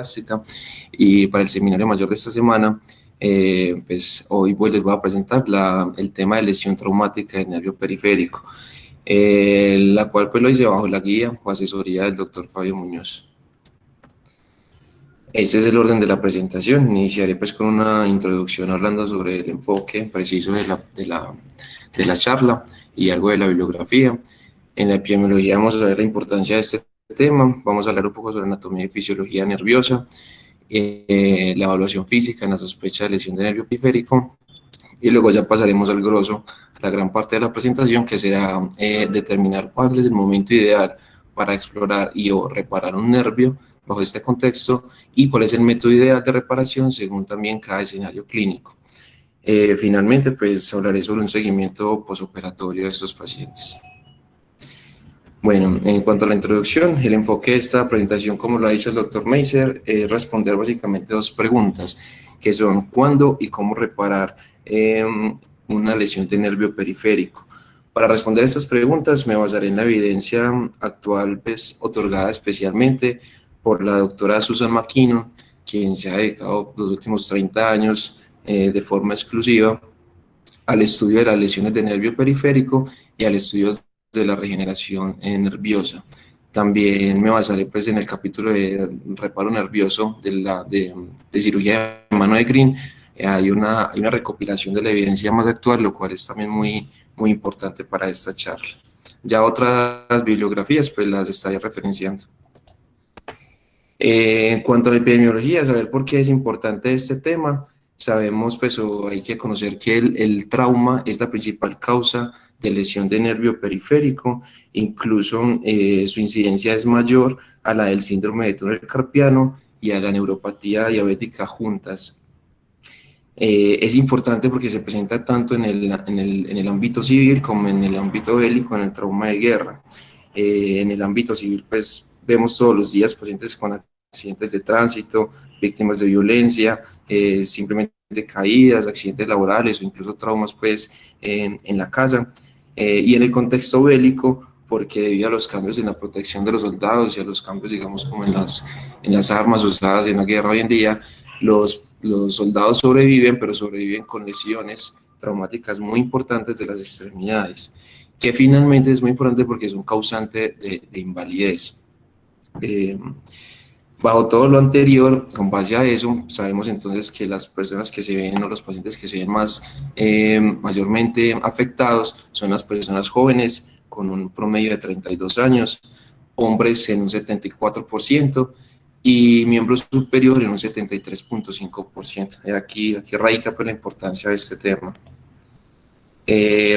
plástica. Y para el seminario mayor de esta semana, pues hoy les voy a presentar el tema de lesión traumática del nervio periférico, la cual pues lo hice bajo la guía o asesoría del doctor Fabio Muñoz. Ese es el orden de la presentación. Iniciaré pues con una introducción hablando sobre el enfoque preciso de la charla y algo de la bibliografía. En la epidemiología vamos a ver la importancia de este tema, vamos a hablar un poco sobre anatomía y fisiología nerviosa, la evaluación física en la sospecha de lesión de nervio periférico, y luego ya pasaremos al grosso, la gran parte de la presentación, que será determinar cuál es el momento ideal para explorar y o reparar un nervio bajo este contexto y cuál es el método ideal de reparación según también cada escenario clínico. Finalmente, pues hablaré sobre un seguimiento posoperatorio de estos pacientes. Bueno, en cuanto a la introducción, el enfoque de esta presentación, como lo ha dicho el doctor Meiser, es responder básicamente dos preguntas, que son ¿cuándo y cómo reparar una lesión de nervio periférico? Para responder estas preguntas me basaré en la evidencia actual, pues, otorgada especialmente por la doctora Susan McKinnon, quien se ha dedicado los últimos 30 años de forma exclusiva al estudio de las lesiones de nervio periférico y al estudio de la regeneración nerviosa. También me basaré pues, en el capítulo de reparo nervioso de cirugía de mano de Green. Hay una recopilación de la evidencia más actual, lo cual es también muy importante para esta charla. Ya otras bibliografías pues las estaré referenciando. En cuanto a la epidemiología, saber por qué es importante este tema, sabemos pues o hay que conocer que el trauma es la principal causa de lesión de nervio periférico, incluso su incidencia es mayor a la del síndrome de túnel carpiano y a la neuropatía diabética juntas. Es importante porque se presenta tanto en el ámbito civil como en el ámbito bélico, en el trauma de guerra. En el ámbito civil, pues vemos todos los días pacientes con accidentes de tránsito, víctimas de violencia, simplemente caídas, accidentes laborales o incluso traumas pues, en la casa. Y en el contexto bélico, porque debido a los cambios en la protección de los soldados y a los cambios, digamos, como en las armas usadas en la guerra hoy en día, los soldados sobreviven, pero sobreviven con lesiones traumáticas muy importantes de las extremidades, que finalmente es muy importante porque es un causante de invalidez. Bajo todo lo anterior, con base a eso, sabemos entonces que las personas que se ven o los pacientes que se ven mayormente afectados son las personas jóvenes con un promedio de 32 años, hombres en un 74% y miembros superiores en un 73.5%. Aquí radica pues, la importancia de este tema.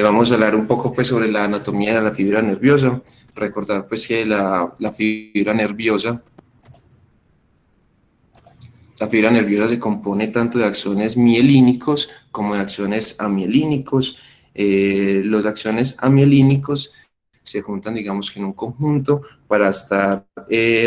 Vamos a hablar un poco pues, sobre la anatomía de la fibra nerviosa. Recordar pues, que la fibra nerviosa se compone tanto de axones mielínicos como de axones amielínicos. Los axones amielínicos se juntan, digamos que en un conjunto para estar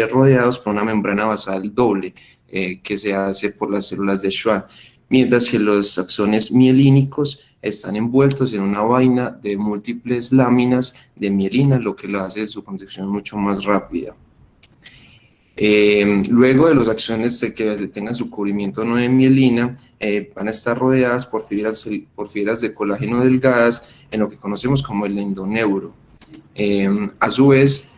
rodeados por una membrana basal doble que se hace por las células de Schwann, mientras que los axones mielínicos están envueltos en una vaina de múltiples láminas de mielina, lo que lo hace su conducción mucho más rápida. Luego de los axones que tengan su cubrimiento no de mielina, van a estar rodeadas por fibras de colágeno delgadas en lo que conocemos como el endoneuro. A su vez,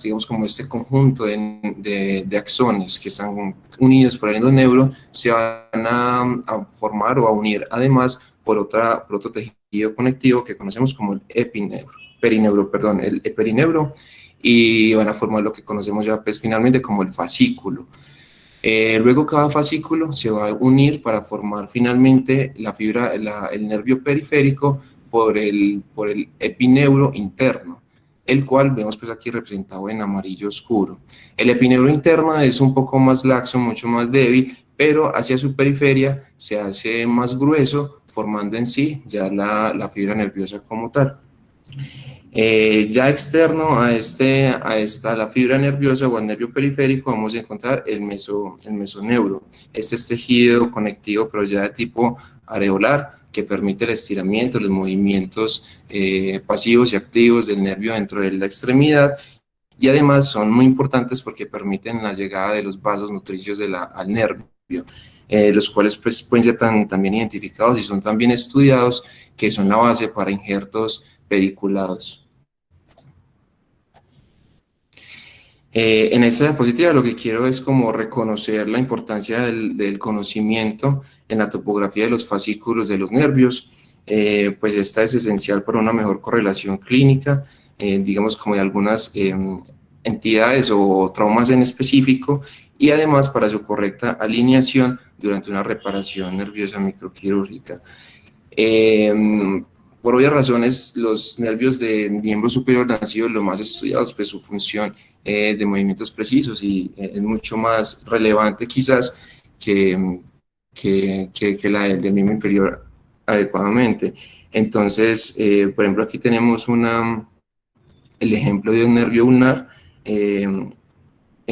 digamos como este conjunto de axones que están unidos por el endoneuro se van a formar o a unir además por otro tejido conectivo que conocemos como el eperineuro, y van a formar lo que conocemos ya pues finalmente como el fascículo. Luego cada fascículo se va a unir para formar finalmente el nervio periférico por el epineuro interno, el cual vemos pues aquí representado en amarillo oscuro. El epineuro interno es un poco más laxo, mucho más débil, pero hacia su periferia se hace más grueso, formando en sí ya la fibra nerviosa como tal. Ya externo a la fibra nerviosa o al nervio periférico vamos a encontrar el mesoneuro. Este es tejido conectivo pero ya de tipo areolar que permite el estiramiento, los movimientos pasivos y activos del nervio dentro de la extremidad, y además son muy importantes porque permiten la llegada de los vasos nutricios al nervio, los cuales pues, pueden ser también identificados y son tan bien estudiados que son la base para injertos pediculados. En esta diapositiva lo que quiero es como reconocer la importancia del conocimiento en la topografía de los fascículos de los nervios, pues esta es esencial para una mejor correlación clínica, digamos como de algunas entidades o traumas en específico, y además para su correcta alineación durante una reparación nerviosa microquirúrgica. Por obvias razones, los nervios de miembro superior han sido los más estudiados, pues su función de movimientos precisos y es mucho más relevante quizás que la del miembro inferior adecuadamente. Entonces, por ejemplo, aquí tenemos el ejemplo de un nervio ulnar en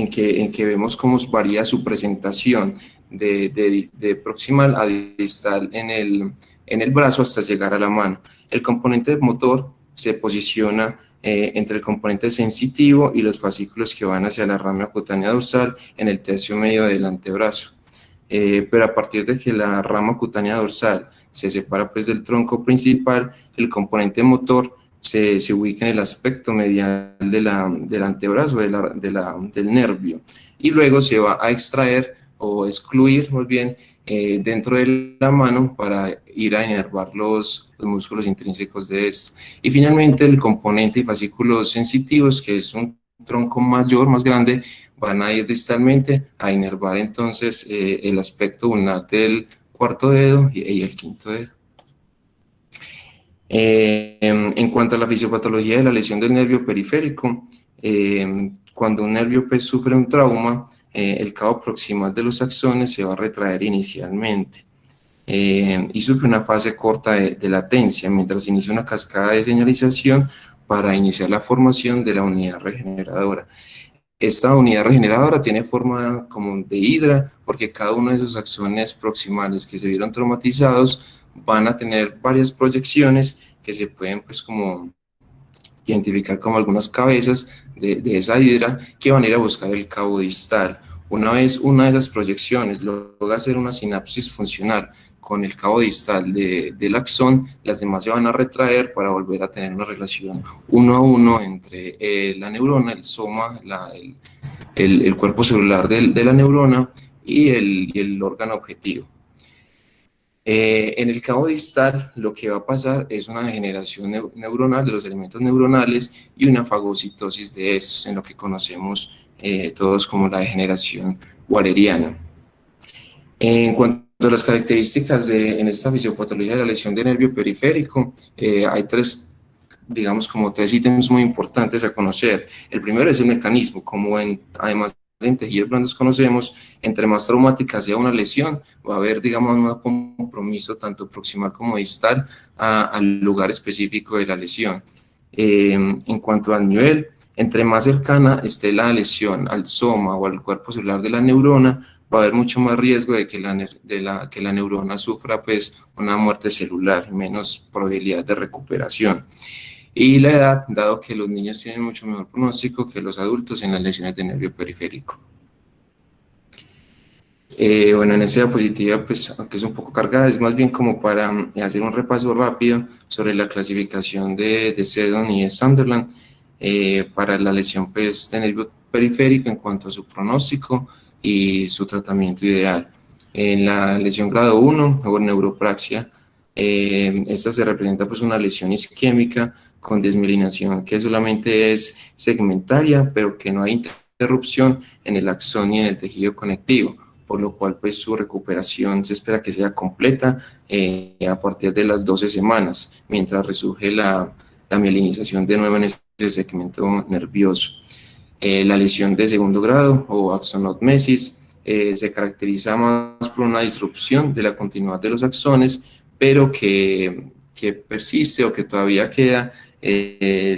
que vemos cómo varía su presentación de proximal a distal en el brazo hasta llegar a la mano. El componente motor se posiciona entre el componente sensitivo y los fascículos que van hacia la rama cutánea dorsal en el tercio medio del antebrazo. Pero a partir de que la rama cutánea dorsal se separa pues del tronco principal, el componente motor se ubica en el aspecto medial del antebrazo, del nervio, y luego se va a extraer o excluir más bien dentro de la mano para ir a inervar los músculos intrínsecos de esto. Y finalmente el componente y fascículos sensitivos, que es un tronco mayor, más grande, van a ir distalmente a inervar entonces el aspecto ulnar del cuarto dedo y el quinto dedo. En cuanto a la fisiopatología de la lesión del nervio periférico, cuando un nervio pues, sufre un trauma, el cabo proximal de los axones se va a retraer inicialmente y sufre una fase corta de latencia mientras inicia una cascada de señalización para iniciar la formación de la unidad regeneradora. Esta unidad regeneradora tiene forma como de hidra porque cada uno de esos axones proximales que se vieron traumatizados van a tener varias proyecciones que se pueden pues como identificar como algunas cabezas de esa hidra que van a ir a buscar el cabo distal. Una vez una de esas proyecciones logra hacer una sinapsis funcional con el cabo distal del axón, las demás se van a retraer para volver a tener una relación uno a uno entre la neurona, el soma, el cuerpo celular de la neurona y el órgano objetivo. En el cabo distal lo que va a pasar es una degeneración neuronal de los elementos neuronales y una fagocitosis de estos, en lo que conocemos todos como la degeneración waleriana. En cuanto a las características en esta fisiopatología de la lesión de nervio periférico, hay digamos como tres ítems muy importantes a conocer. El primero es el mecanismo, además en tejidos blandos conocemos, entre más traumática sea una lesión, va a haber, digamos, un compromiso tanto proximal como distal al lugar específico de la lesión. En cuanto al nivel, entre más cercana esté la lesión al soma o al cuerpo celular de la neurona, va a haber mucho más riesgo de que la neurona sufra pues, una muerte celular, menos probabilidad de recuperación. Y la edad, dado que los niños tienen mucho mejor pronóstico que los adultos en las lesiones de nervio periférico. Bueno, en esta diapositiva, pues, aunque es un poco cargada, es más bien como para hacer un repaso rápido sobre la clasificación de Seddon y de Sunderland para la lesión pues, de nervio periférico en cuanto a su pronóstico y su tratamiento ideal. En la lesión grado 1 o neuropraxia, esta se representa pues una lesión isquémica con desmielinación que solamente es segmentaria, pero que no hay interrupción en el axón ni en el tejido conectivo, por lo cual pues su recuperación se espera que sea completa a partir de las 12 semanas, mientras resurge la mielinización de nuevo en ese segmento nervioso. La lesión de segundo grado o axonotmesis se caracteriza más por una disrupción de la continuidad de los axones, pero que persiste o que todavía queda, es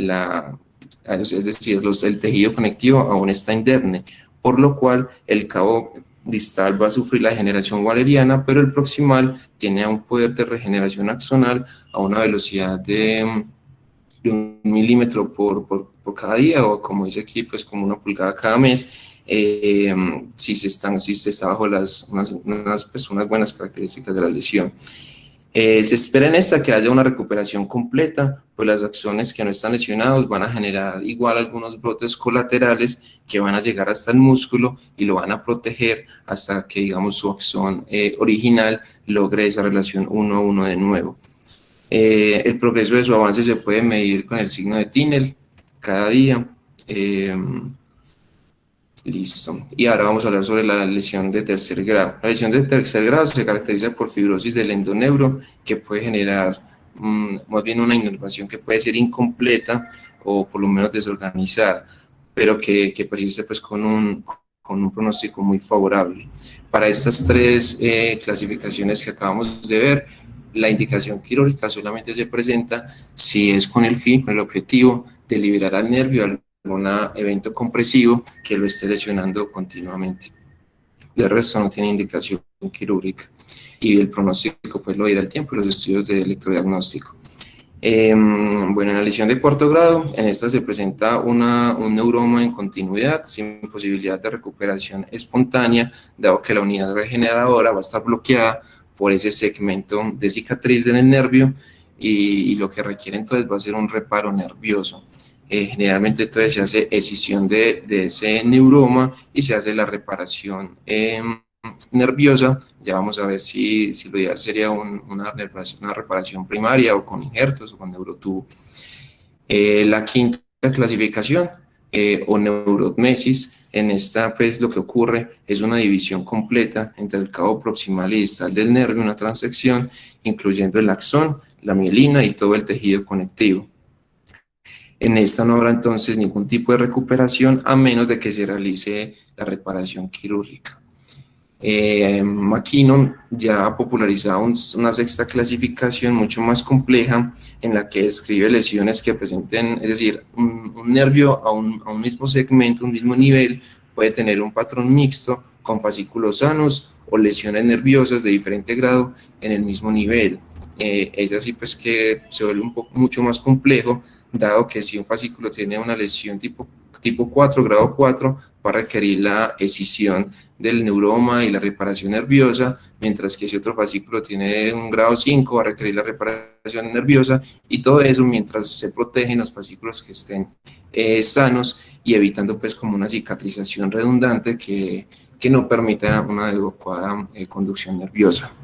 decir, el tejido conectivo aún está indemne, por lo cual el cabo distal va a sufrir la degeneración waleriana, pero el proximal tiene un poder de regeneración axonal a una velocidad de 1 milímetro por cada día, o como dice aquí, pues como 1 pulgada cada mes, si se está bajo unas buenas características de la lesión. Se espera en esta que haya una recuperación completa, pues las axones que no están lesionados van a generar igual algunos brotes colaterales que van a llegar hasta el músculo y lo van a proteger hasta que, digamos, su axón original logre esa relación 1 a 1 de nuevo. El progreso de su avance se puede medir con el signo de Tinel cada día. Listo. Y ahora vamos a hablar sobre la lesión de tercer grado. La lesión de tercer grado se caracteriza por fibrosis del endoneuro, que puede generar más bien una inervación que puede ser incompleta o por lo menos desorganizada, pero que persiste pues con un pronóstico muy favorable. Para estas tres clasificaciones que acabamos de ver, la indicación quirúrgica solamente se presenta si es con el fin, con el objetivo de liberar al nervio algún evento compresivo que lo esté lesionando continuamente. De resto no tiene indicación quirúrgica y el pronóstico pues lo dirá el tiempo y los estudios de electrodiagnóstico. Bueno, en la lesión de cuarto grado, en esta se presenta un neuroma en continuidad sin posibilidad de recuperación espontánea, dado que la unidad regeneradora va a estar bloqueada por ese segmento de cicatriz en el nervio y lo que requiere entonces va a ser un reparo nervioso. Generalmente entonces se hace escisión de ese neuroma y se hace la reparación nerviosa. Ya vamos a ver si lo ideal sería una reparación primaria o con injertos o con neurotubo. La quinta clasificación o neurotmesis, en esta pues lo que ocurre es una división completa entre el cabo proximal y distal del nervio, una transección incluyendo el axón, la mielina y todo el tejido conectivo. En esta no habrá entonces ningún tipo de recuperación a menos de que se realice la reparación quirúrgica. McKinnon ya ha popularizado una sexta clasificación mucho más compleja en la que describe lesiones que presenten, es decir, un nervio a un mismo segmento, un mismo nivel, puede tener un patrón mixto con fascículos sanos o lesiones nerviosas de diferente grado en el mismo nivel. Es así pues que se vuelve mucho más complejo, dado que si un fascículo tiene una lesión tipo 4, grado 4, va a requerir la escisión del neuroma y la reparación nerviosa, mientras que si otro fascículo tiene un grado 5, va a requerir la reparación nerviosa, y todo eso mientras se protegen los fascículos que estén sanos y evitando pues como una cicatrización redundante que no permita una adecuada conducción nerviosa.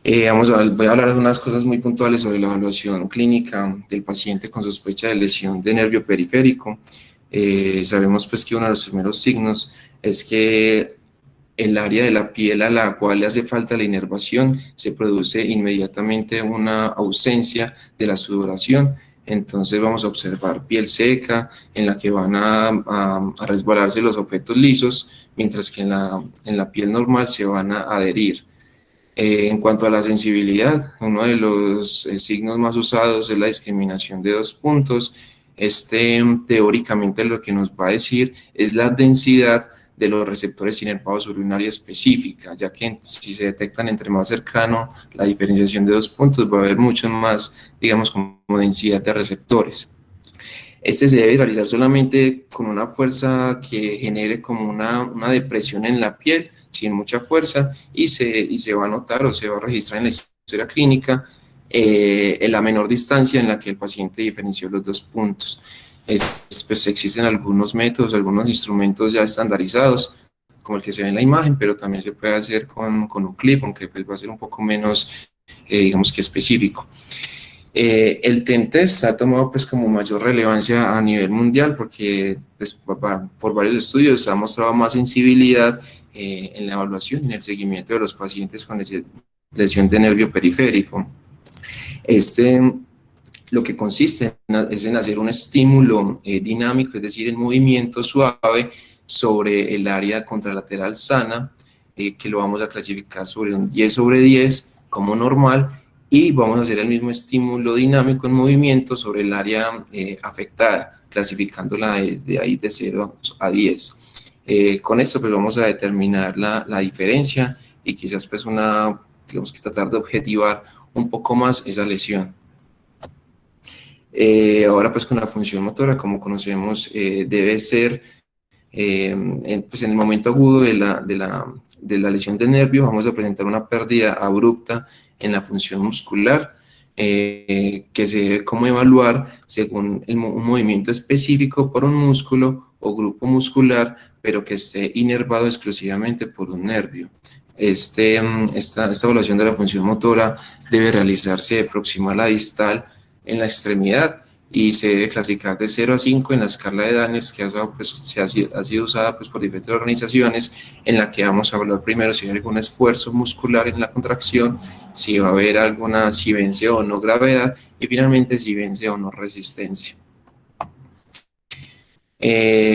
Voy a hablar de unas cosas muy puntuales sobre la evaluación clínica del paciente con sospecha de lesión de nervio periférico. Sabemos pues que uno de los primeros signos es que el área de la piel a la cual le hace falta la inervación se produce inmediatamente una ausencia de la sudoración. Entonces vamos a observar piel seca en la que van a resbalarse los objetos lisos, mientras que en la piel normal se van a adherir. En cuanto a la sensibilidad, uno de los signos más usados es la discriminación de 2 puntos. Teóricamente lo que nos va a decir es la densidad de los receptores inervados sobre un área específica, ya que si se detectan entre más cercano la diferenciación de 2 puntos va a haber mucho más, digamos, como densidad de receptores. Este se debe realizar solamente con una fuerza que genere como una depresión en la piel, sin mucha fuerza, y se va a notar o se va a registrar en la historia clínica en la menor distancia en la que el paciente diferenció los 2 puntos. Pues existen algunos métodos, algunos instrumentos ya estandarizados, como el que se ve en la imagen, pero también se puede hacer con un clip, aunque pues va a ser un poco menos, digamos que específico. El TENTEST ha tomado pues como mayor relevancia a nivel mundial porque pues, por varios estudios ha mostrado más sensibilidad en la evaluación y en el seguimiento de los pacientes con lesión de nervio periférico. Lo que consiste es en hacer un estímulo dinámico, es decir, en movimiento suave sobre el área contralateral sana, que lo vamos a clasificar sobre un 10 sobre 10 como normal, y vamos a hacer el mismo estímulo dinámico en movimiento sobre el área afectada, clasificándola de ahí de 0 a 10. Con esto pues vamos a determinar la diferencia y quizás pues digamos que tratar de objetivar un poco más esa lesión. Ahora pues con la función motora, como conocemos, debe ser pues en el momento agudo de la lesión del nervio, vamos a presentar una pérdida abrupta en la función muscular, que se debe como evaluar según un movimiento específico por un músculo o grupo muscular, pero que esté inervado exclusivamente por un nervio. Esta evaluación de la función motora debe realizarse de proximal a distal en la extremidad y se debe clasificar de 0 a 5 en la escala de Daniels, que ha sido usada pues, por diferentes organizaciones, en la que vamos a evaluar primero si hay algún esfuerzo muscular en la contracción, si va a haber si vence o no gravedad, y finalmente si vence o no resistencia.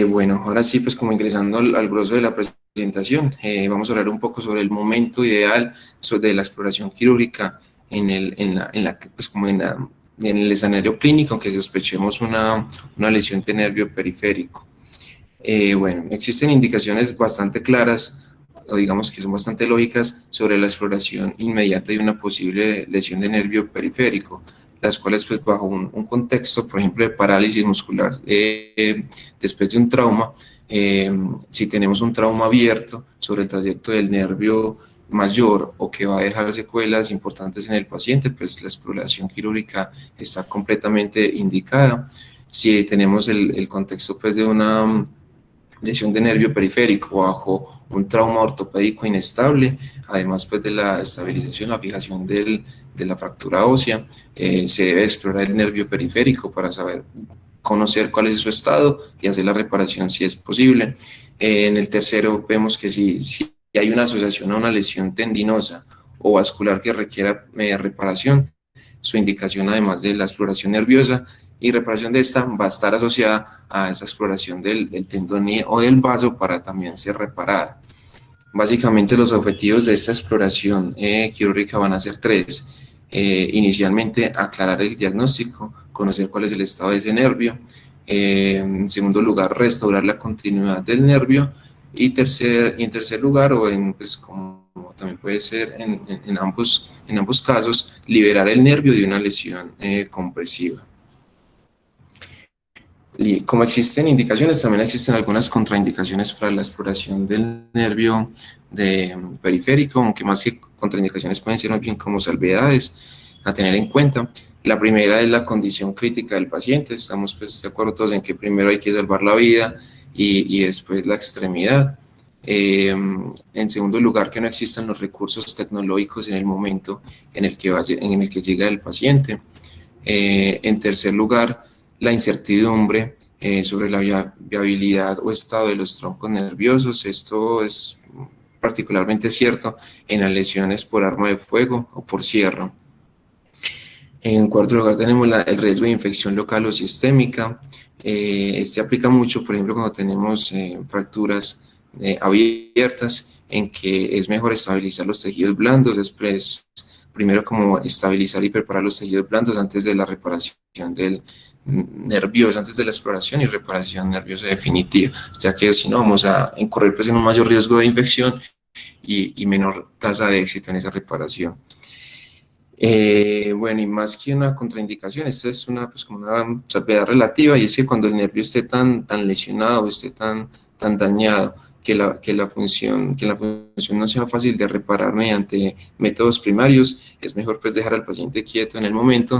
Bueno, ahora sí, pues como ingresando al grueso de la presentación, vamos a hablar un poco sobre el momento ideal de la exploración quirúrgica pues como en el escenario clínico, aunque sospechemos una lesión de nervio periférico. Bueno, existen indicaciones bastante claras, o digamos que son bastante lógicas, sobre la exploración inmediata de una posible lesión de nervio periférico, las cuales pues bajo un contexto, por ejemplo, de parálisis muscular después de un trauma, si tenemos un trauma abierto sobre el trayecto del nervio mayor o que va a dejar secuelas importantes en el paciente, pues la exploración quirúrgica está completamente indicada. Si tenemos el contexto pues de una lesión de nervio periférico bajo un trauma ortopédico inestable, además pues de la estabilización, la fijación de la fractura ósea, se debe explorar el nervio periférico para conocer cuál es su estado y hacer la reparación si es posible. En el tercero vemos que si hay una asociación a una lesión tendinosa o vascular que requiera reparación, su indicación además de la exploración nerviosa y reparación de esta va a estar asociada a esa exploración del tendón o del vaso para también ser reparada. Básicamente los objetivos de esta exploración quirúrgica van a ser tres. Inicialmente aclarar el diagnóstico, conocer cuál es el estado de ese nervio. En segundo lugar, restaurar la continuidad del nervio. Y en tercer lugar, pues como también puede ser en ambos casos, liberar el nervio de una lesión compresiva. Y como existen indicaciones, también existen algunas contraindicaciones para la exploración del nervio periférico, aunque más que contraindicaciones pueden ser más bien como salvedades a tener en cuenta. La primera es la condición crítica del paciente. Estamos pues de acuerdo todos en que primero hay que salvar la vida y después la extremidad. En segundo lugar, que no existan los recursos tecnológicos en el momento en el que llega el paciente. En tercer lugar, la incertidumbre sobre la viabilidad o estado de los troncos nerviosos. Esto es particularmente cierto en las lesiones por arma de fuego o por sierra. En cuarto lugar tenemos el riesgo de infección local o sistémica. Este aplica mucho, por ejemplo, cuando tenemos fracturas abiertas, en que es mejor estabilizar los tejidos blandos, después primero como estabilizar y preparar los tejidos blandos antes de la reparación del nervioso, antes de la exploración y reparación nerviosa definitiva, ya que si no vamos a incurrir pues en un mayor riesgo de infección y menor tasa de éxito en esa reparación. Bueno, y más que una contraindicación, esta es pues como una salvedad relativa, y es que cuando el nervio esté tan lesionado, esté tan dañado, que la función no sea fácil de reparar mediante métodos primarios, es mejor pues dejar al paciente quieto en el momento,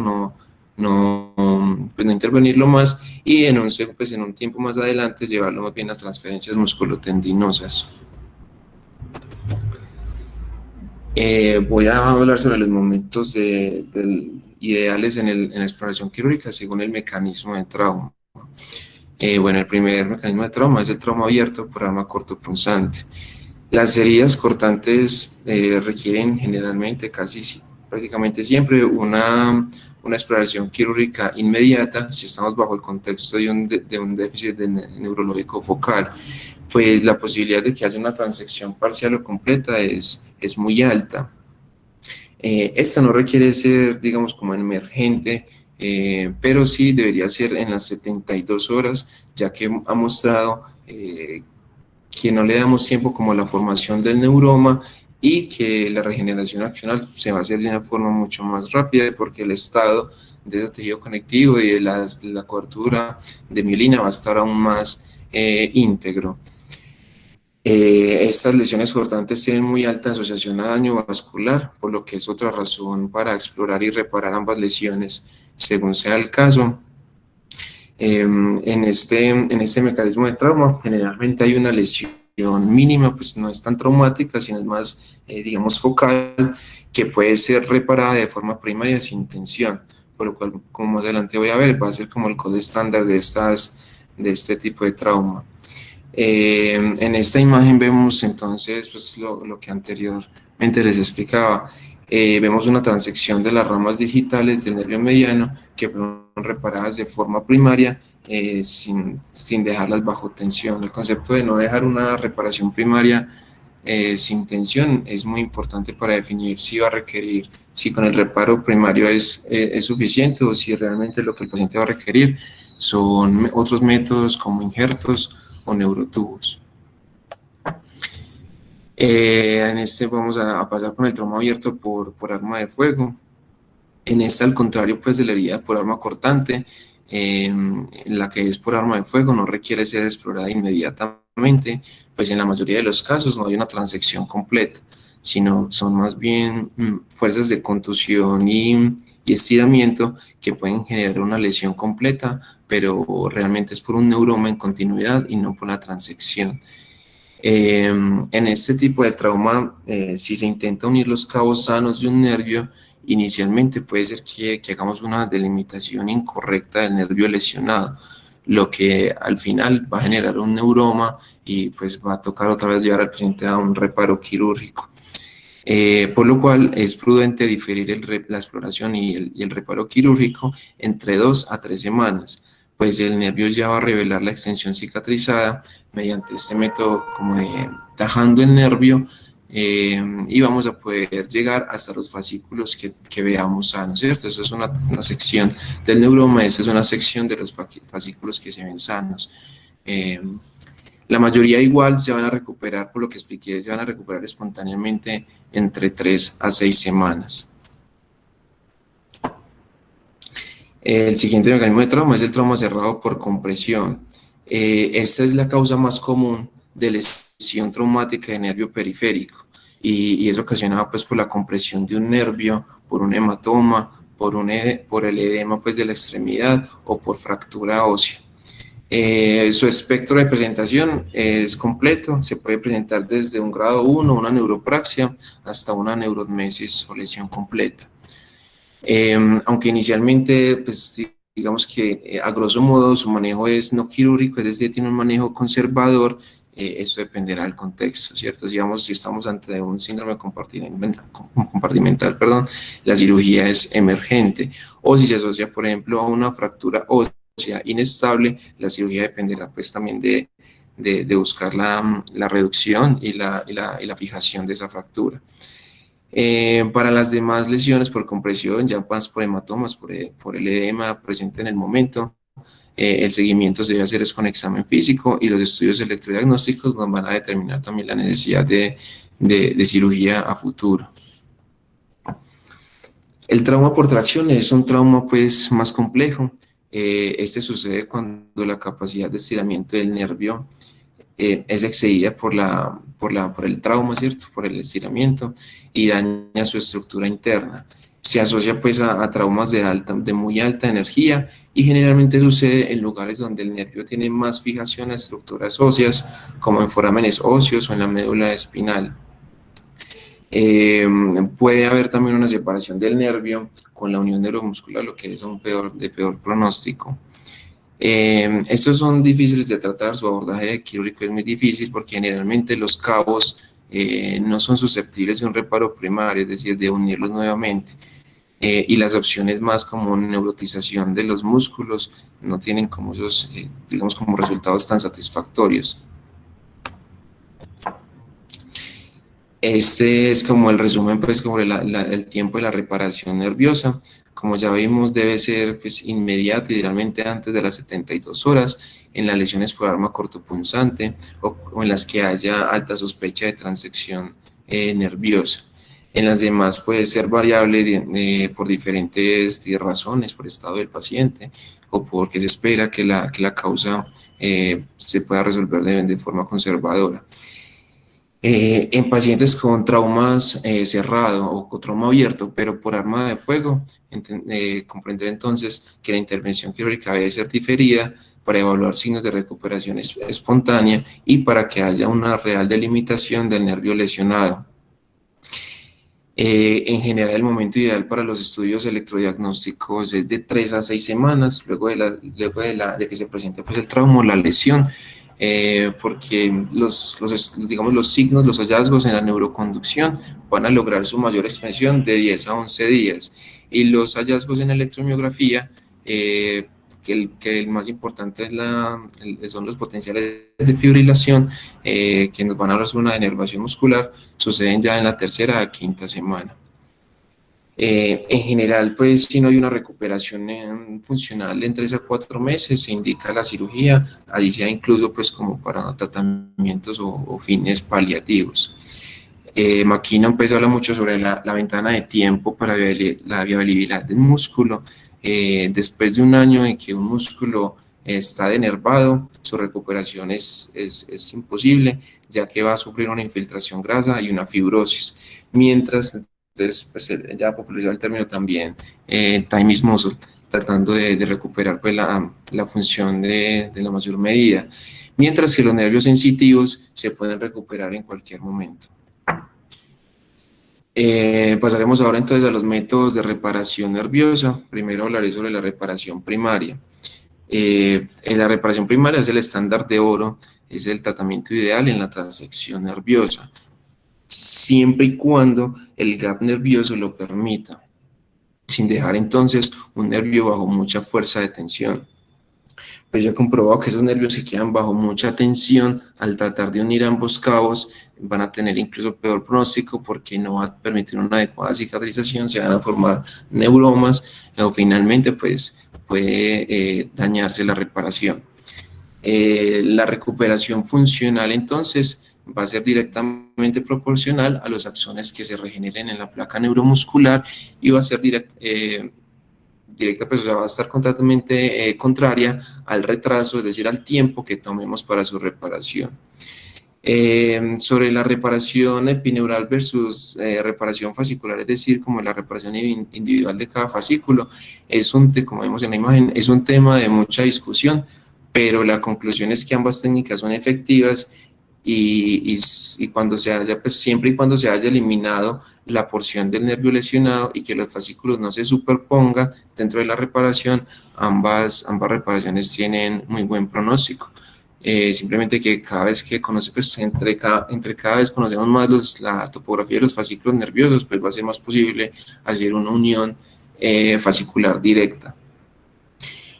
pues no intervenirlo más, y en un tiempo más adelante llevarlo más bien a transferencias musculotendinosas. Voy a hablar sobre los momentos ideales en la exploración quirúrgica según el mecanismo de trauma. Bueno, el primer mecanismo de trauma es el trauma abierto por arma cortopunzante. Las heridas cortantes requieren generalmente, prácticamente siempre, una exploración quirúrgica inmediata si estamos bajo el contexto de un déficit neurológico focal, pues la posibilidad de que haya una transección parcial o completa es muy alta. Esta no requiere ser, digamos, como emergente, pero sí debería ser en las 72 horas, ya que ha mostrado que no le damos tiempo como a la formación del neuroma y que la regeneración accional se va a hacer de una forma mucho más rápida porque el estado de ese tejido conectivo y de la cobertura de mielina va a estar aún más íntegro. Estas lesiones cortantes tienen muy alta asociación a daño vascular, por lo que es otra razón para explorar y reparar ambas lesiones, según sea el caso. En este mecanismo de trauma, generalmente hay una lesión mínima, pues no es tan traumática, sino es más, digamos, focal, que puede ser reparada de forma primaria sin tensión, por lo cual, como más adelante voy a ver, va a ser como el código estándar de este tipo de trauma. En esta imagen vemos entonces pues, lo que anteriormente les explicaba. Vemos una transección de las ramas digitales del nervio mediano que fueron reparadas de forma primaria sin dejarlas bajo tensión. El concepto de no dejar una reparación primaria sin tensión es muy importante para definir si va a requerir, si con el reparo primario es suficiente o si realmente lo que el paciente va a requerir son otros métodos como injertos o neurotubos. En este vamos a pasar con el trauma abierto por arma de fuego. En esta, al contrario, pues de la herida por arma cortante, la que es por arma de fuego no requiere ser explorada inmediatamente, pues en la mayoría de los casos no hay una transección completa, sino son más bien fuerzas de contusión y estiramiento que pueden generar una lesión completa, pero realmente es por un neuroma en continuidad y no por la transección. En este tipo de trauma, si se intenta unir los cabos sanos de un nervio, inicialmente puede ser que hagamos una delimitación incorrecta del nervio lesionado, lo que al final va a generar un neuroma y pues va a tocar otra vez llevar al paciente a un reparo quirúrgico. Por lo cual es prudente diferir la exploración y el reparo quirúrgico entre 2 a 3 semanas, pues el nervio ya va a revelar la extensión cicatrizada mediante este método como de tajando el nervio y vamos a poder llegar hasta los fascículos que veamos sanos, ¿cierto? Eso es una sección del neuroma, esa es una sección de los fascículos que se ven sanos. La mayoría igual se van a recuperar, por lo que expliqué, se van a recuperar espontáneamente entre 3 a 6 semanas. El siguiente mecanismo de trauma es el trauma cerrado por compresión. Esta es la causa más común de lesión traumática de nervio periférico y es ocasionada pues, por la compresión de un nervio, por un hematoma, por el edema pues, de la extremidad o por fractura ósea. Su espectro de presentación es completo, se puede presentar desde un grado 1, una neuropraxia, hasta una neurotmesis o lesión completa. Aunque inicialmente, pues, digamos que a grosso modo su manejo es no quirúrgico, es decir, tiene un manejo conservador, esto dependerá del contexto, ¿cierto? Digamos, si estamos ante un síndrome compartimental, perdón, la cirugía es emergente, o si se asocia, por ejemplo, a una fractura ósea inestable, la cirugía dependerá pues también de buscar la reducción y la fijación de esa fractura. Para las demás lesiones por compresión, ya más por hematomas, por el edema presente en el momento, el seguimiento se debe hacer es con examen físico y los estudios electrodiagnósticos nos van a determinar también la necesidad de cirugía a futuro. El trauma por tracción es un trauma pues más complejo. Este sucede cuando la capacidad de estiramiento del nervio es excedida por el trauma, ¿cierto? Por el estiramiento y daña su estructura interna. Se asocia pues a traumas de muy alta energía y generalmente sucede en lugares donde el nervio tiene más fijación a estructuras óseas, como en forámenes óseos o en la médula espinal. Puede haber también una separación del nervio con la unión neuromuscular, lo que es de peor pronóstico. Estos son difíciles de tratar, su abordaje quirúrgico es muy difícil porque generalmente los cabos no son susceptibles de un reparo primario, es decir, de unirlos nuevamente. Y las opciones más como neurotización de los músculos no tienen como esos, digamos, como resultados tan satisfactorios. Este es como el resumen, pues, como el tiempo de la reparación nerviosa. Como ya vimos, debe ser pues, inmediato, idealmente antes de las 72 horas, en las lesiones por arma cortopunzante o en las que haya alta sospecha de transección nerviosa. En las demás puede ser variable por diferentes razones, por estado del paciente o porque se espera que la causa se pueda resolver de forma conservadora. En pacientes con traumas cerrado o con trauma abierto, pero por arma de fuego, comprender entonces que la intervención quirúrgica debe ser diferida para evaluar signos de recuperación espontánea y para que haya una real delimitación del nervio lesionado. En general, el momento ideal para los estudios electrodiagnósticos es de 3 a 6 semanas luego de que se presente pues, el trauma o la lesión, porque digamos, los signos, los hallazgos en la neuroconducción van a lograr su mayor expresión de 10 a 11 días y los hallazgos en electromiografía, que el más importante son los potenciales de fibrilación, que nos van a dar una denervación muscular, suceden ya en la tercera a quinta semana. En general, pues si no hay una recuperación funcional en 3 a 4 meses, se indica la cirugía, ahí sea incluso pues como para tratamientos o fines paliativos. McKinnon pues habla mucho sobre la ventana de tiempo para la viabilidad del músculo. Después de un año en que un músculo está denervado, su recuperación es imposible, ya que va a sufrir una infiltración grasa y una fibrosis. Mientras, entonces, pues ya ha popularizado el término también, time is muscle, tratando de recuperar pues, la función de la mayor medida. Mientras que los nervios sensitivos se pueden recuperar en cualquier momento. Pasaremos ahora entonces a los métodos de reparación nerviosa. Primero hablaré sobre la reparación primaria. En la reparación primaria es el estándar de oro, es el tratamiento ideal en la transección nerviosa, siempre y cuando el gap nervioso lo permita, sin dejar entonces un nervio bajo mucha fuerza de tensión. Pues ya he comprobado que esos nervios se quedan bajo mucha tensión al tratar de unir ambos cabos, van a tener incluso peor pronóstico porque no va a permitir una adecuada cicatrización, se van a formar neuromas o finalmente pues puede dañarse la reparación. La recuperación funcional entonces va a ser directamente proporcional a los axones que se regeneren en la placa neuromuscular y va a ser directa, pues, o sea, va a estar completamente contraria al retraso, es decir, al tiempo que tomemos para su reparación. Sobre la reparación epineural versus reparación fascicular, es decir, como la reparación individual de cada fascículo, como vemos en la imagen, es un tema de mucha discusión, pero la conclusión es que ambas técnicas son efectivas y cuando se haya, pues siempre y cuando se haya eliminado la porción del nervio lesionado y que los fascículos no se superpongan dentro de la reparación, ambas reparaciones tienen muy buen pronóstico. Simplemente que cada vez que pues entre cada vez conocemos más la topografía de los fascículos nerviosos, pues va a ser más posible hacer una unión fascicular directa.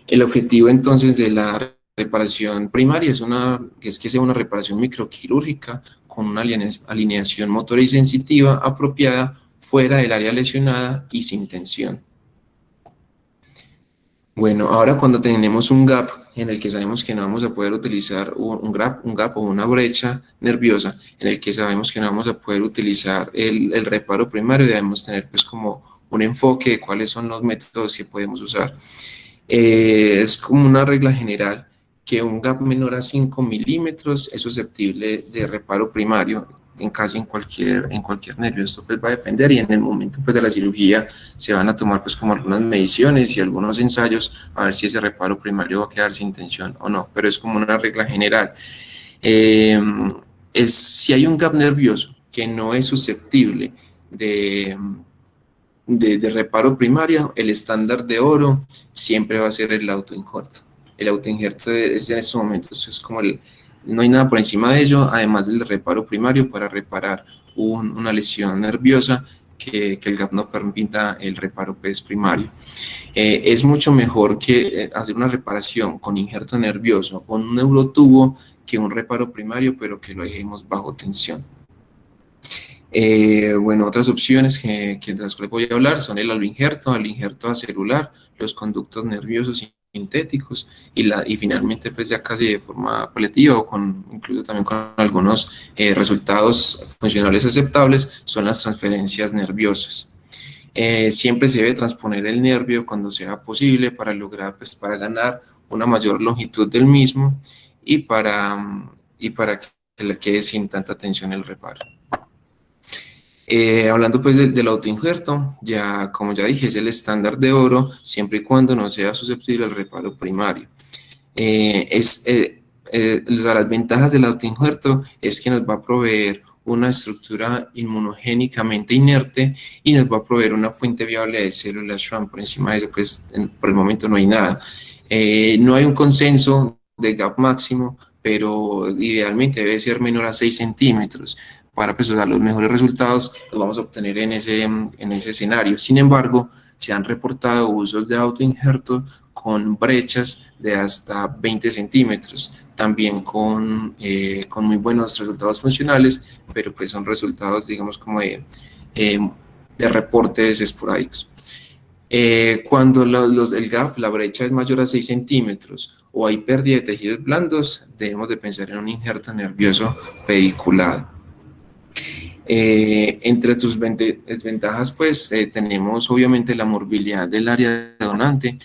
El objetivo entonces de la reparación primaria es que sea una reparación microquirúrgica con una alineación motora y sensitiva apropiada fuera del área lesionada y sin tensión. Bueno, ahora cuando tenemos un gap en el que sabemos que no vamos a poder utilizar un gap o una brecha nerviosa, en el que sabemos que no vamos a poder utilizar el reparo primario, debemos tener pues como un enfoque de cuáles son los métodos que podemos usar. Es como una regla general que un gap menor a 5 milímetros es susceptible de reparo primario en cualquier nervio. Esto pues va a depender y en el momento pues, de la cirugía se van a tomar pues como algunas mediciones y algunos ensayos a ver si ese reparo primario va a quedar sin tensión o no, pero es como una regla general. Si hay un gap nervioso que no es susceptible de reparo primario, el estándar de oro siempre va a ser el autoinjerto. El autoinjerto es en estos momentos, es como no hay nada por encima de ello, además del reparo primario para reparar una lesión nerviosa que el gap no permita el reparo primario. Es mucho mejor que hacer una reparación con injerto nervioso, con un neurotubo, que un reparo primario, pero que lo dejemos bajo tensión. Bueno, otras opciones que de las cuales voy a hablar son el aloinjerto acelular, los conductos nerviosos sintéticos y finalmente pues ya casi de forma paliativa o incluso también con algunos resultados funcionales aceptables son las transferencias nerviosas. Siempre se debe transponer el nervio cuando sea posible para lograr, pues, para ganar una mayor longitud del mismo y para que le quede sin tanta tensión el reparo. Hablando pues del autoinjerto, ya como ya dije, es el estándar de oro siempre y cuando no sea susceptible al reparo primario. O sea, las ventajas del autoinjerto es que nos va a proveer una estructura inmunogénicamente inerte y nos va a proveer una fuente viable de células Schwann. Por encima de eso, pues por el momento no hay nada. No hay un consenso de gap máximo, pero idealmente debe ser menor a 6 centímetros. Para pues, o sea, los mejores resultados los vamos a obtener en ese escenario. Sin embargo, se han reportado usos de autoinjerto con brechas de hasta 20 centímetros, también con muy buenos resultados funcionales, pero pues son resultados, digamos, como de reportes esporádicos. Cuando el gap, la brecha es mayor a 6 centímetros o hay pérdida de tejidos blandos, debemos de pensar en un injerto nervioso pediculado. Entre sus desventajas, pues tenemos obviamente la morbilidad del área donante,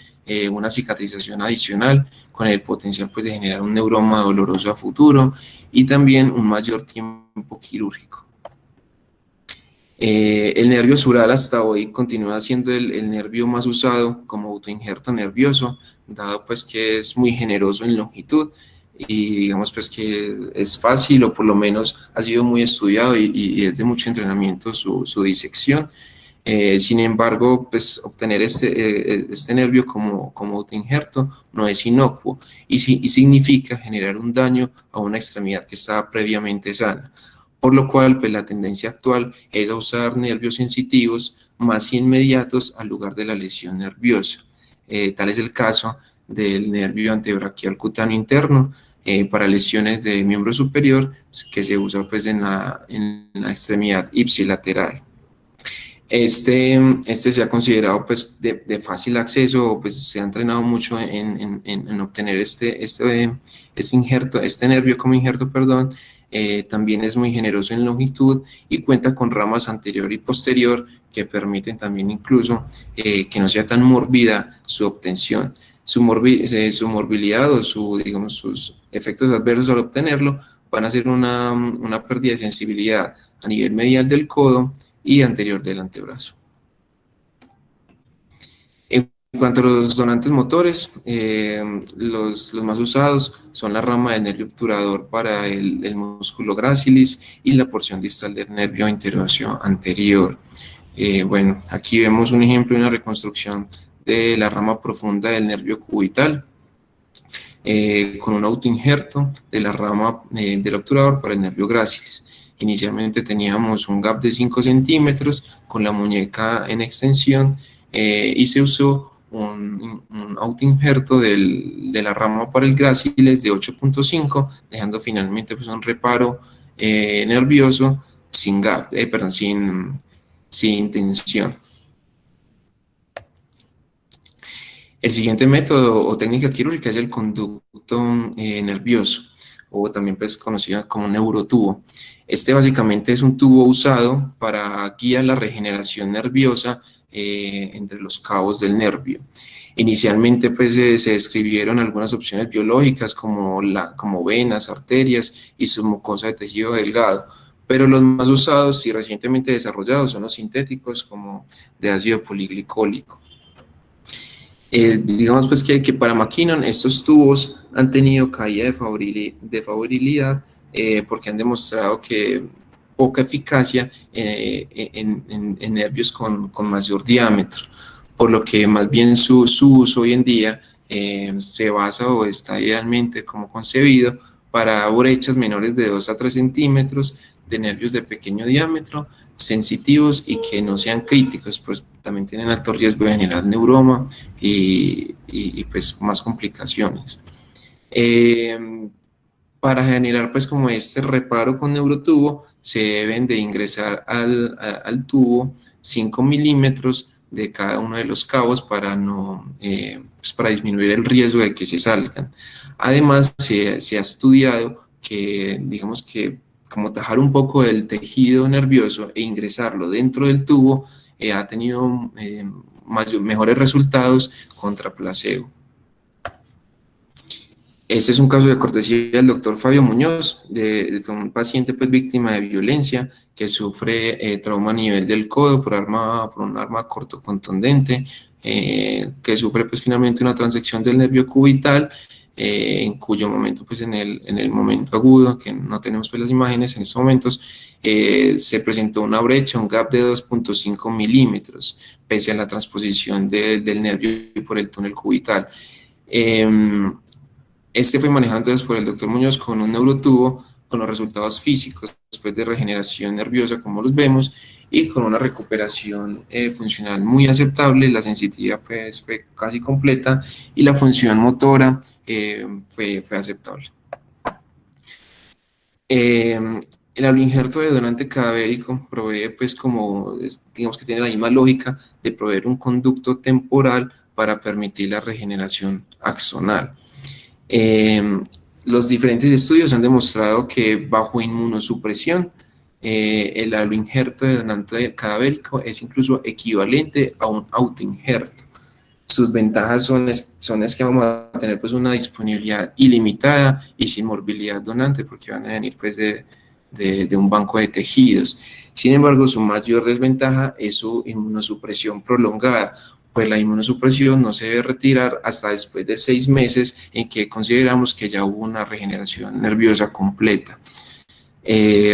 una cicatrización adicional con el potencial pues, de generar un neuroma doloroso a futuro y también un mayor tiempo quirúrgico. El nervio sural hasta hoy continúa siendo el nervio más usado como autoinjerto nervioso, dado pues que es muy generoso en longitud y digamos pues que es fácil o por lo menos ha sido muy estudiado y es de mucho entrenamiento su disección. Sin embargo, pues obtener este nervio como autoinjerto no es inocuo y significa generar un daño a una extremidad que estaba previamente sana. Por lo cual, pues la tendencia actual es a usar nervios sensitivos más inmediatos al lugar de la lesión nerviosa. Tal es el caso del nervio antebraquial cutáneo interno para lesiones de miembro superior que se usa pues en la extremidad ipsilateral. Este se ha considerado pues de fácil acceso, pues se ha entrenado mucho en obtener este injerto, este nervio como injerto, perdón. También es muy generoso en longitud y cuenta con ramas anterior y posterior que permiten también incluso que no sea tan mórbida su obtención. Su morbilidad o digamos, sus efectos adversos al obtenerlo van a ser una pérdida de sensibilidad a nivel medial del codo y anterior del antebrazo. En cuanto a los donantes motores, los más usados son la rama del nervio obturador para el músculo gracilis y la porción distal del nervio interooseo anterior. Bueno, aquí vemos un ejemplo de una reconstrucción de la rama profunda del nervio cubital con un autoinjerto de la rama del obturador para el nervio gracilis. Inicialmente teníamos un gap de 5 centímetros con la muñeca en extensión y se usó un autoinjerto de la rama para el gracilis de 8.5, dejando finalmente pues, un reparo nervioso sin gap, sin tensión. El siguiente método o técnica quirúrgica es el conducto nervioso, o también pues conocido como neurotubo. Este básicamente es un tubo usado para guiar la regeneración nerviosa entre los cabos del nervio. Inicialmente pues se describieron algunas opciones biológicas como venas, arterias y submucosa de tejido delgado, pero los más usados y recientemente desarrollados son los sintéticos como de ácido poliglicólico. Digamos pues que para McKinnon estos tubos han tenido caída de favorabilidad porque han demostrado que poca eficacia en nervios con mayor diámetro, por lo que más bien su uso hoy en día se basa o está idealmente como concebido para brechas menores de 2 a 3 centímetros de nervios de pequeño diámetro, sensitivos y que no sean críticos, pues también tienen alto riesgo de generar neuroma y pues más complicaciones. Para generar pues como este reparo con neurotubo se deben de ingresar al tubo 5 milímetros de cada uno de los cabos para, no, pues para disminuir el riesgo de que se salgan. Además, se ha estudiado que, digamos que, como tajar un poco del tejido nervioso e ingresarlo dentro del tubo, ha tenido mejores resultados contra placebo. Este es un caso de cortesía del doctor Fabio Muñoz, de un paciente pues, víctima de violencia que sufre trauma a nivel del codo por un arma cortocontundente, que sufre pues, finalmente una transección del nervio cubital, en cuyo momento, pues en el momento agudo, que no tenemos pues, las imágenes en estos momentos, se presentó una brecha, un gap de 2.5 milímetros, pese a la transposición del nervio por el túnel cubital. Este fue manejado entonces por el doctor Muñoz con un neurotubo, con los resultados físicos después de regeneración nerviosa, como los vemos, y con una recuperación funcional muy aceptable. La sensitividad pues, fue casi completa y la función motora fue aceptable. El aloinjerto de donante cadavérico provee, pues, digamos que tiene la misma lógica de proveer un conducto temporal para permitir la regeneración axonal. Los diferentes estudios han demostrado que bajo inmunosupresión, el aloinjerto de donante cadavérico es incluso equivalente a un autoinjerto. Sus ventajas son es que vamos a tener pues, una disponibilidad ilimitada y sin morbilidad donante, porque van a venir pues, de un banco de tejidos. Sin embargo, su mayor desventaja es su inmunosupresión prolongada, pues la inmunosupresión no se debe retirar hasta después de 6 meses en que consideramos que ya hubo una regeneración nerviosa completa.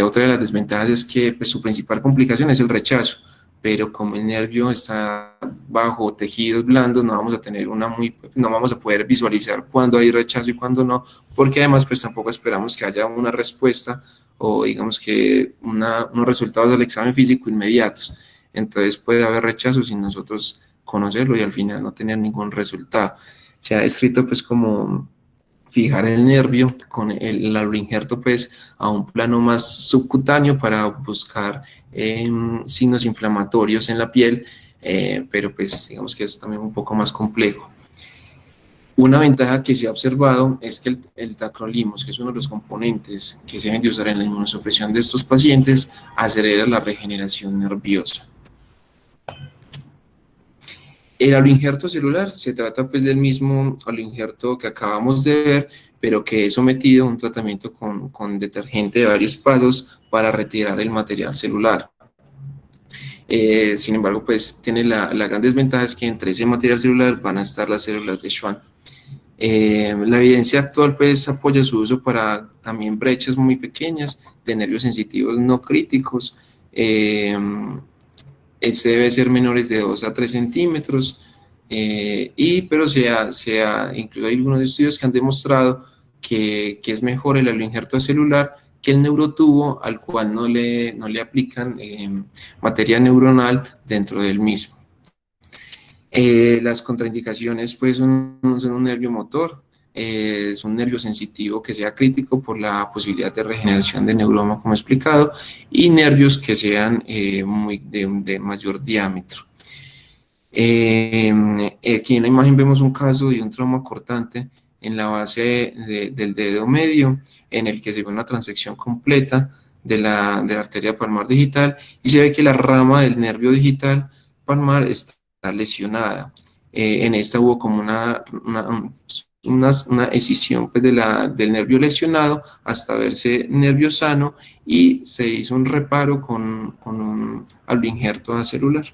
Otra de las desventajas es que pues, su principal complicación es el rechazo, pero como el nervio está bajo tejidos blandos, no vamos a poder visualizar cuándo hay rechazo y cuándo no, porque además pues tampoco esperamos que haya una respuesta o digamos que unos resultados del examen físico inmediatos. Entonces puede haber rechazo sin nosotros conocerlo y al final no tener ningún resultado. Se ha descrito pues como fijar el nervio con el aloinjerto pues a un plano más subcutáneo para buscar signos inflamatorios en la piel, pero pues digamos que es también un poco más complejo. Una ventaja que se ha observado es que el tacrolimus, que es uno de los componentes que se deben de usar en la inmunosupresión de estos pacientes, acelera la regeneración nerviosa. El aloinjerto celular se trata pues del mismo aloinjerto que acabamos de ver, pero que es sometido a un tratamiento con detergente de varios pasos para retirar el material celular. Sin embargo, pues tiene la gran desventaja es que entre ese material celular van a estar las células de Schwann. La evidencia actual pues apoya su uso para también brechas muy pequeñas de nervios sensitivos no críticos. Este debe ser menores de 2 a 3 centímetros, pero incluso hay algunos estudios que han demostrado que es mejor el aloinjerto celular que el neurotubo, al cual no le aplican materia neuronal dentro del mismo. Las contraindicaciones pues, son un nervio motor, es un nervio sensitivo que sea crítico por la posibilidad de regeneración de neuroma, como he explicado, y nervios que sean de mayor diámetro. Aquí en la imagen vemos un caso de un trauma cortante en la base del dedo medio, en el que se ve una transección completa de la arteria palmar digital y se ve que la rama del nervio digital palmar está lesionada. En esta hubo como una escisión pues, del nervio lesionado hasta verse nervio sano y se hizo un reparo con un aloinjerto celular.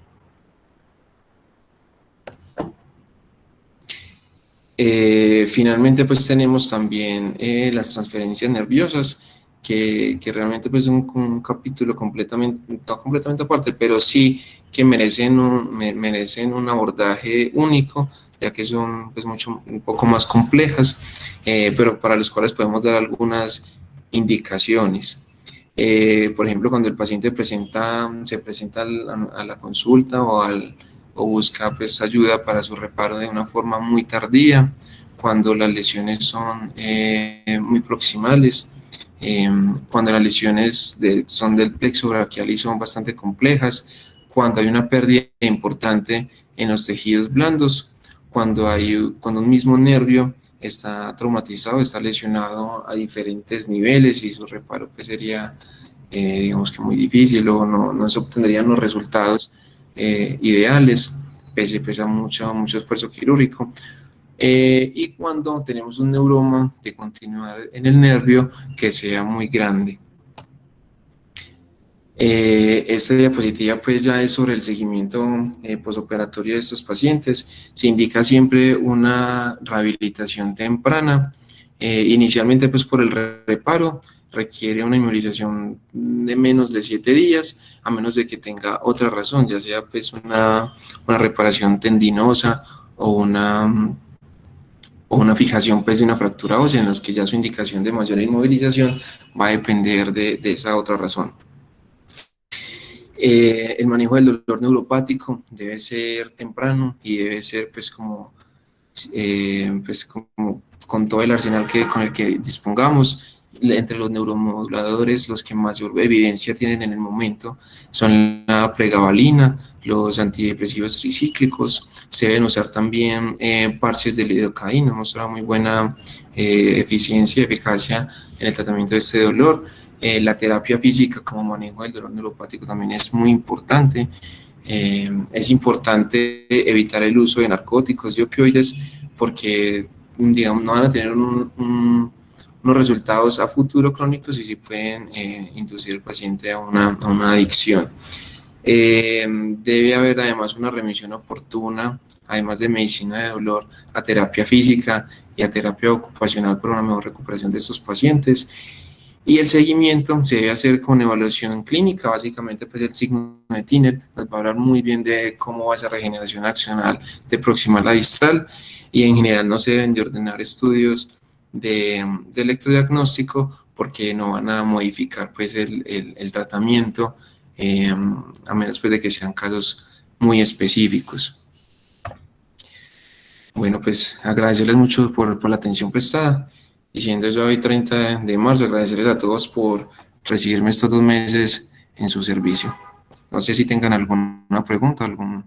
Finalmente pues tenemos también las transferencias nerviosas que realmente pues son un capítulo no completamente aparte, pero sí que merecen un abordaje único, ya que son pues un poco más complejas, pero para las cuales podemos dar algunas indicaciones. Por ejemplo, cuando el paciente se presenta a la consulta o busca pues, ayuda para su reparo de una forma muy tardía, cuando las lesiones son muy proximales, cuando las lesiones son del plexo braquial y son bastante complejas, cuando hay una pérdida importante en los tejidos blandos, cuando un mismo nervio está traumatizado, está lesionado a diferentes niveles y su reparo pues sería, digamos que muy difícil o no se obtendrían los resultados ideales, pese a mucho esfuerzo quirúrgico. Y cuando tenemos un neuroma de continuidad en el nervio que sea muy grande. Esta diapositiva pues ya es sobre el seguimiento posoperatorio de estos pacientes. Se indica siempre una rehabilitación temprana. Inicialmente pues por el reparo requiere una inmovilización de menos de 7 días, a menos de que tenga otra razón, ya sea pues una reparación tendinosa o una fijación pues de una fractura ósea, en los que ya su indicación de mayor inmovilización va a depender de esa otra razón. El manejo del dolor neuropático debe ser temprano y debe ser pues como con todo el arsenal con el que dispongamos. Entre los neuromoduladores, los que mayor evidencia tienen en el momento son la pregabalina, los antidepresivos tricíclicos. Se deben usar también parches de lidocaína, mostrado muy buena eficiencia y eficacia en el tratamiento de este dolor. La terapia física como manejo del dolor neuropático también es muy importante. Es importante evitar el uso de narcóticos y opioides porque, digamos, no van a tener unos resultados a futuro crónicos y sí pueden inducir al paciente a una adicción. Debe haber además una remisión oportuna, además de medicina de dolor, a terapia física y a terapia ocupacional para una mejor recuperación de estos pacientes. Y el seguimiento se debe hacer con evaluación clínica, básicamente pues el signo de Tiner nos va a hablar muy bien de cómo va esa regeneración axonal de proximal a distal, y en general no se deben de ordenar estudios de electrodiagnóstico porque no van a modificar pues el tratamiento, a menos pues de que sean casos muy específicos. Bueno, pues agradecerles mucho por la atención prestada. Y siendo yo hoy 30 de marzo, agradecerles a todos por recibirme estos 2 meses en su servicio. No sé si tengan alguna pregunta, algún